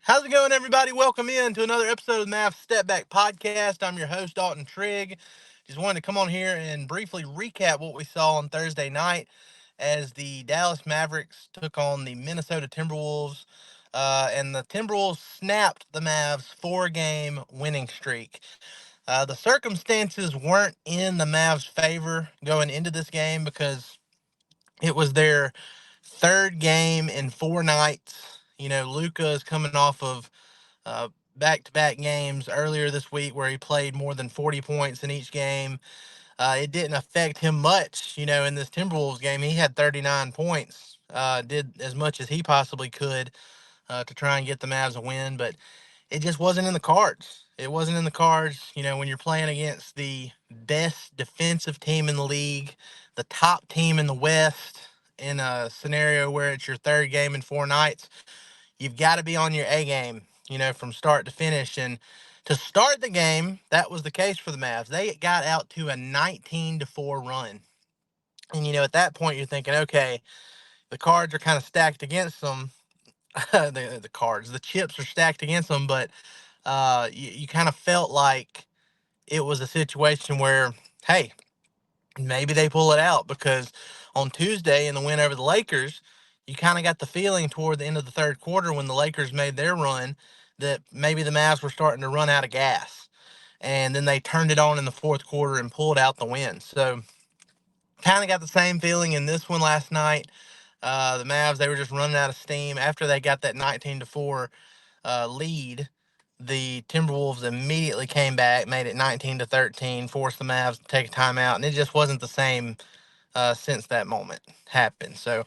How's it going, everybody? Welcome in to another episode of the Mavs Step Back Podcast. I'm your host, Dalton Trigg. Just wanted to come on here and briefly recap what we saw on Thursday night as the Dallas Mavericks took on the Minnesota Timberwolves. And the Timberwolves snapped the Mavs' four-game winning streak. The circumstances weren't in the Mavs' favor going into this game because it was their third game in 4 nights. Luka is coming off of uh, back-to-back games earlier this week where he played more than 40 points in each game. It didn't affect him much, in this Timberwolves game. He had 39 points, did as much as he possibly could to try and get the Mavs a win, but it just wasn't in the cards. It wasn't in the cards, when you're playing against the best defensive team in the league, the top team in the West, in a scenario where it's your third game in 4 nights. You've got to be on your A game, from start to finish. And to start the game, that was the case for the Mavs. They got out to a 19-4 run. And, at that point, you're thinking, okay, the cards are kind of stacked against them. The chips are stacked against them, but you kind of felt like it was a situation where, hey, maybe they pull it out because on Tuesday in the win over the Lakers, you kind of got the feeling toward the end of the third quarter when the Lakers made their run that maybe the Mavs were starting to run out of gas. And then they turned it on in the fourth quarter and pulled out the win. So kind of got the same feeling in this one last night. The Mavs, they were just running out of steam after they got that 19-4 lead. The Timberwolves immediately came back, made it 19-13, forced the Mavs to take a timeout, and it just wasn't the same since that moment happened. So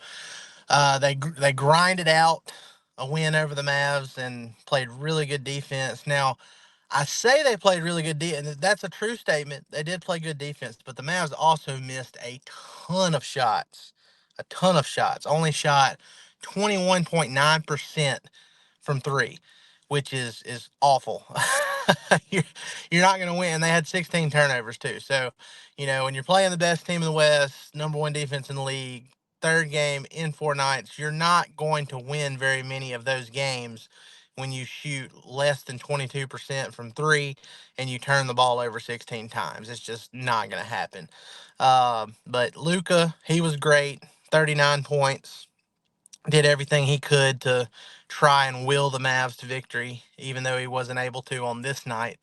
they grinded out a win over the Mavs and played really good defense. Now, I say they played really good defense. That's a true statement. They did play good defense, but the Mavs also missed a ton of shots. A ton of shots. Only shot 21.9% from three, which is awful. you're, you're not going to win. They had 16 turnovers too. So, when you're playing the best team in the West, number one defense in the league, third game in 4 nights, you're not going to win very many of those games when you shoot less than 22% from three and you turn the ball over 16 times. It's just not going to happen. But Luka, he was great. 39 points, did everything he could to try and will the Mavs to victory, even though he wasn't able to on this night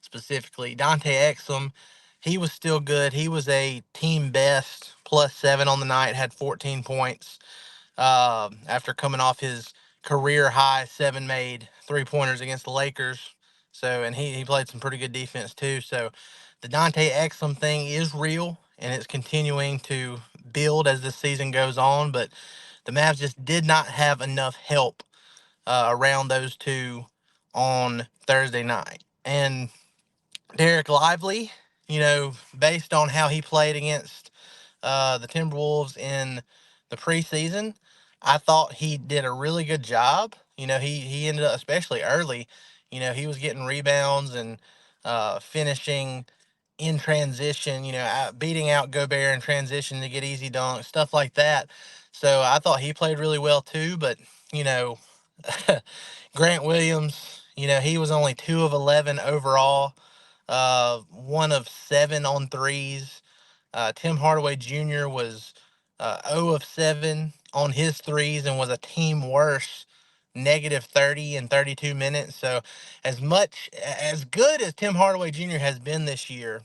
specifically. Dante Exum, he was still good. He was a team best, +7 on the night, had 14 points after coming off his career high 7 made 3-pointers against the Lakers. So, and he played some pretty good defense too. So, the Dante Exum thing is real and it's continuing to build as this season goes on. But the Mavs just did not have enough help around those two on Thursday night. And Derek Lively, based on how he played against the Timberwolves in the preseason, I thought he did a really good job. He ended up, especially early, he was getting rebounds and finishing in transition, beating out Gobert in transition to get easy dunks, stuff like that. So I thought he played really well too. But, you know, Grant Williams, he was only 2 of 11 overall, 1 of 7 on threes. Tim Hardaway Jr. was 0 of 7 on his threes and was a team worst, -30 in 32 minutes. So as good as Tim Hardaway Jr. has been this year,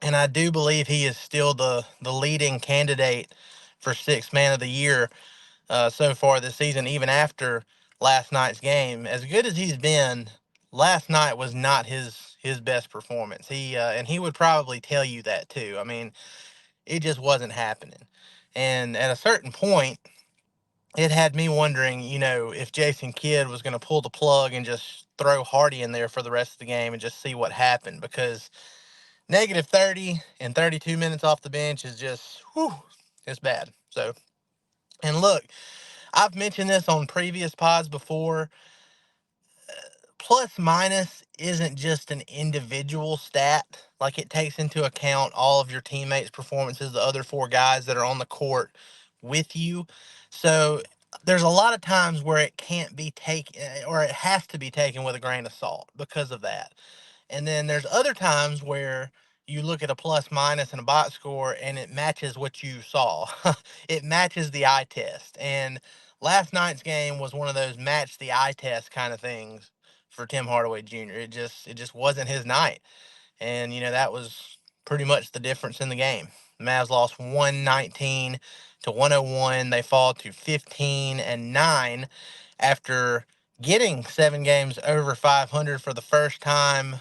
and I do believe he is still the leading candidate for sixth man of the year so far this season, even after last night's game. As good as he's been, last night was not his best performance. And he would probably tell you that too. I mean, it just wasn't happening. And at a certain point, it had me wondering, if Jason Kidd was going to pull the plug and just throw Hardy in there for the rest of the game and just see what happened, because -30 and 32 minutes off the bench is just, whew, it's bad. So, and look, I've mentioned this on previous pods before. Plus minus isn't just an individual stat. Like, it takes into account all of your teammates' performances, the other four guys that are on the court with you. So there's a lot of times where it can't be taken, or it has to be taken with a grain of salt because of that. And then there's other times where you look at a plus minus and a box score and it matches what you saw. It matches the eye test. And last night's game was one of those match the eye test kind of things for Tim Hardaway Jr. It just wasn't his night. And that was pretty much the difference in the game. The Mavs lost 119 to 101. They fall to 15-9 after getting 7 games over 500 for the first time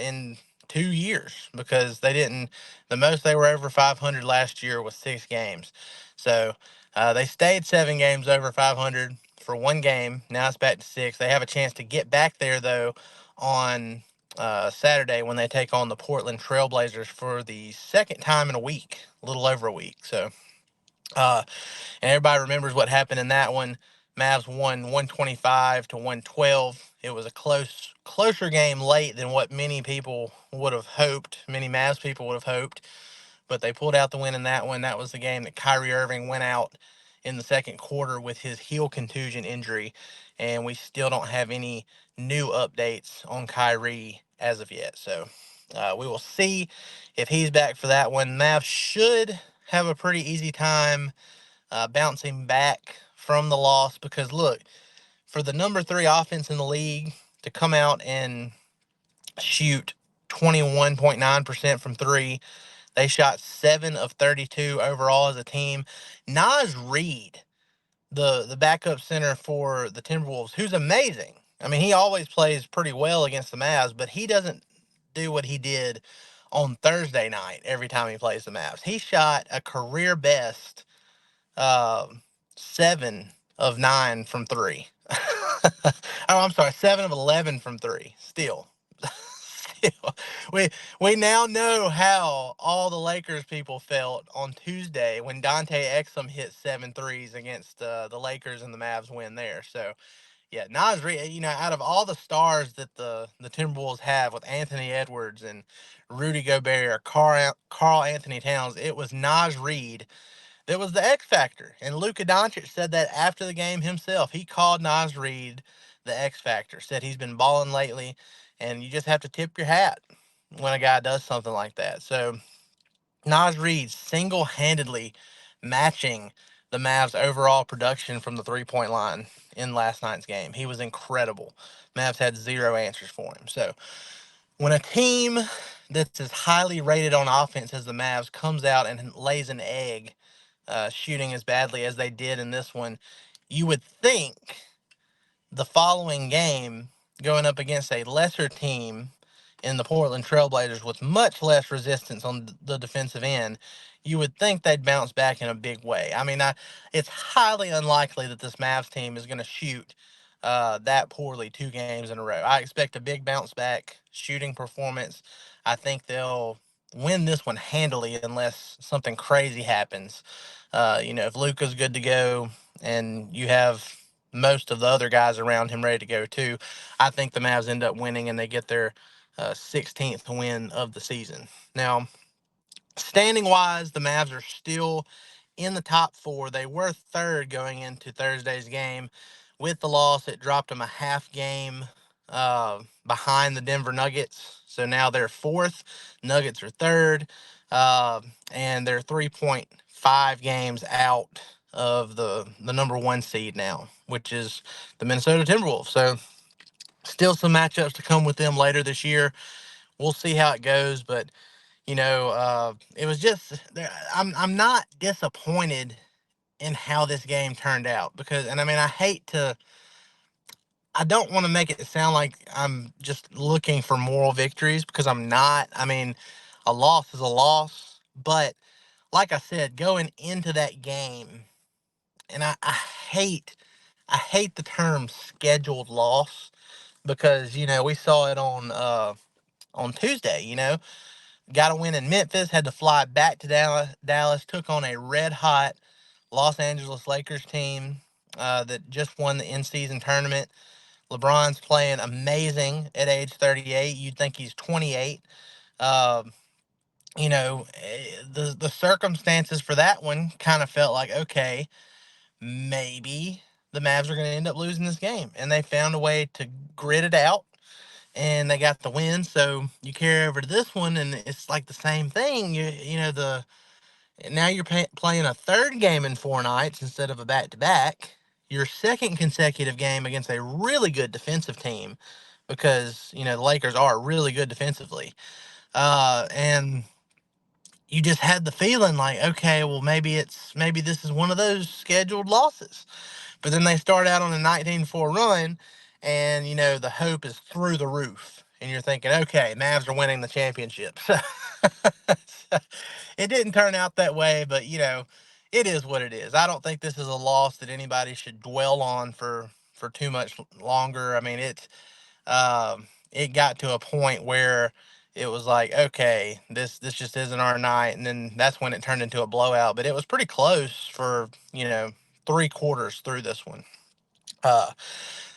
in 2 years, because they didn't. The most they were over 500 last year was 6 games. So they stayed 7 games over 500 for 1 game. Now it's back to 6. They have a chance to get back there though on Saturday when they take on the Portland Trailblazers for the second time in a week, a little over a week. So, and everybody remembers what happened in that one. Mavs won 125 to 112. It was a closer game late than what many people would have hoped. Many Mavs people would have hoped, but they pulled out the win in that one. That was the game that Kyrie Irving went out in the second quarter with his heel contusion injury, and we still don't have any new updates on Kyrie as of yet. So we will see if he's back for that one. Mavs should have a pretty easy time bouncing back from the loss, because look, for the number 3 offense in the league to come out and shoot 21.9% from 3, they shot 7 of 32 overall as a team. Naz Reid, the backup center for the Timberwolves, who's amazing. I mean, he always plays pretty well against the Mavs, but he doesn't do what he did on Thursday night every time he plays the Mavs. He shot a career best uh, 7 of 9 from 3. Oh, I'm sorry, 7 of 11 from 3. Still, we we now know how all the Lakers people felt on Tuesday when Dante Exum hit 7 threes against the Lakers and the Mavs win there. So yeah, Nas Reed, out of all the stars that the Timberwolves have with Anthony Edwards and Rudy Gobert, Carl Anthony Towns, it was Nas Reed that was the X factor. And Luka Doncic said that after the game himself. He called Nas Reed the X factor, said he's been balling lately, and you just have to tip your hat when a guy does something like that. So Nas Reed single-handedly matching the Mavs' overall production from the three-point line in last night's game. He was incredible. Mavs had zero answers for him. So when a team that's as highly rated on offense as the Mavs comes out and lays an egg, shooting as badly as they did in this one, you would think the following game, going up against a lesser team in the Portland Trailblazers with much less resistance on the defensive end, you would think they'd bounce back in a big way. I mean, it's highly unlikely that this Mavs team is going to shoot that poorly 2 games in a row. I expect a big bounce back shooting performance. I think they'll win this one handily unless something crazy happens. If Luka's good to go and you have most of the other guys around him ready to go too, I think the Mavs end up winning and they get their 16th win of the season. Now, standing wise, the Mavs are still in the top 4. They were third going into Thursday's game. With the loss, it dropped them a half game behind the Denver Nuggets. So now they're fourth. Nuggets are third. And they're 3.5 games out of the number 1 seed now, which is the Minnesota Timberwolves. So still some matchups to come with them later this year. We'll see how it goes, but it was just I'm not disappointed in how this game turned out, because, and I mean, I don't want to make it sound like I'm just looking for moral victories, because I'm not. I mean, a loss is a loss, but like I said, going into that game, and I hate the term scheduled loss, because we saw it on Tuesday. Got a win in Memphis, had to fly back to Dallas, took on a red hot Los Angeles Lakers team that just won the in-season tournament. LeBron's playing amazing at age 38. You'd think he's 28. Uh, the circumstances for that one kind of felt like, okay, maybe the Mavs are going to end up losing this game. And they found a way to grit it out, and they got the win. So you carry over to this one, and it's like the same thing. Now you're playing a third game in 4 nights instead of a back to back. Your second consecutive game against a really good defensive team, because the Lakers are really good defensively. And you just had the feeling like, okay, well, maybe this is one of those scheduled losses. But then they start out on a 19-4 run, and the hope is through the roof. And you're thinking, okay, Mavs are winning the championship. So it didn't turn out that way, but it is what it is. I don't think this is a loss that anybody should dwell on for too much longer. I mean, it got to a point where it was like, okay, this just isn't our night, and then that's when it turned into a blowout. But it was pretty close for 3 quarters through this one. Uh,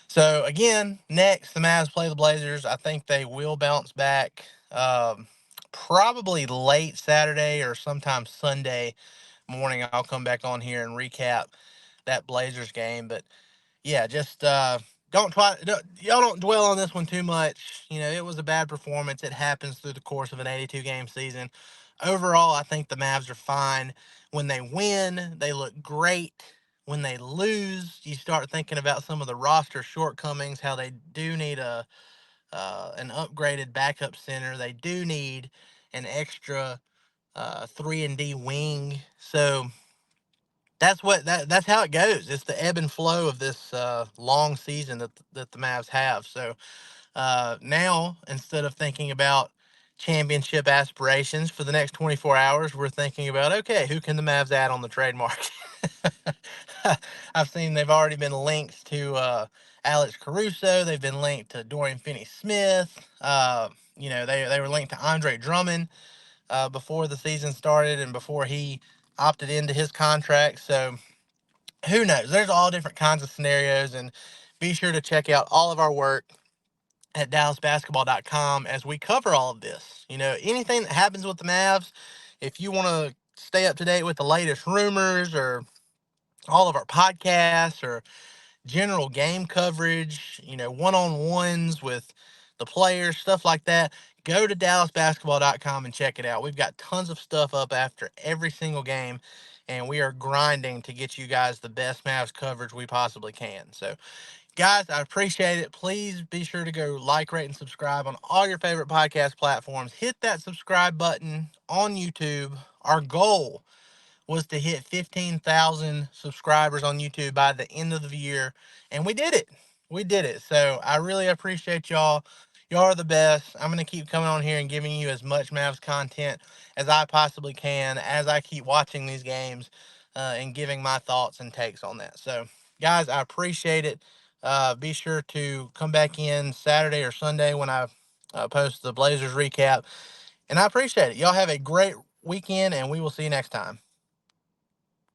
so again, next the Mavs play the Blazers. I think they will bounce back. Probably late Saturday or sometime Sunday morning. I'll come back on here and recap that Blazers game. But yeah, just y'all don't dwell on this one too much. It was a bad performance. It happens through the course of an 82 game season. Overall, I think the Mavs are fine. When they win, they look great. When they lose, you start thinking about some of the roster shortcomings, how they do need an upgraded backup center. They do need an extra 3-and-D wing. So that's how it goes. It's the ebb and flow of this long season that the Mavs have. So now, instead of thinking about championship aspirations for the next 24 hours, we're thinking about, okay, who can the Mavs add on the trade market? I've seen they've already been linked to Alex Caruso. They've been linked to Dorian Finney-Smith. They were linked to Andre Drummond before the season started and before he opted into his contract. So who knows? There's all different kinds of scenarios, and be sure to check out all of our work at DallasBasketball.com as we cover all of this. Anything that happens with the Mavs, if you want to stay up to date with the latest rumors or all of our podcasts or general game coverage, one-on-ones with the players, stuff like that, go to DallasBasketball.com and check it out. We've got tons of stuff up after every single game, and we are grinding to get you guys the best Mavs coverage we possibly can. So, guys, I appreciate it. Please be sure to go like, rate, and subscribe on all your favorite podcast platforms. Hit that subscribe button on YouTube. Our goal was to hit 15,000 subscribers on YouTube by the end of the year, and we did it. We did it. So I really appreciate y'all. Y'all are the best. I'm going to keep coming on here and giving you as much Mavs content as I possibly can as I keep watching these games and giving my thoughts and takes on that. So, guys, I appreciate it. Be sure to come back in Saturday or Sunday when I post the Blazers recap. And I appreciate it. Y'all have a great weekend, and we will see you next time.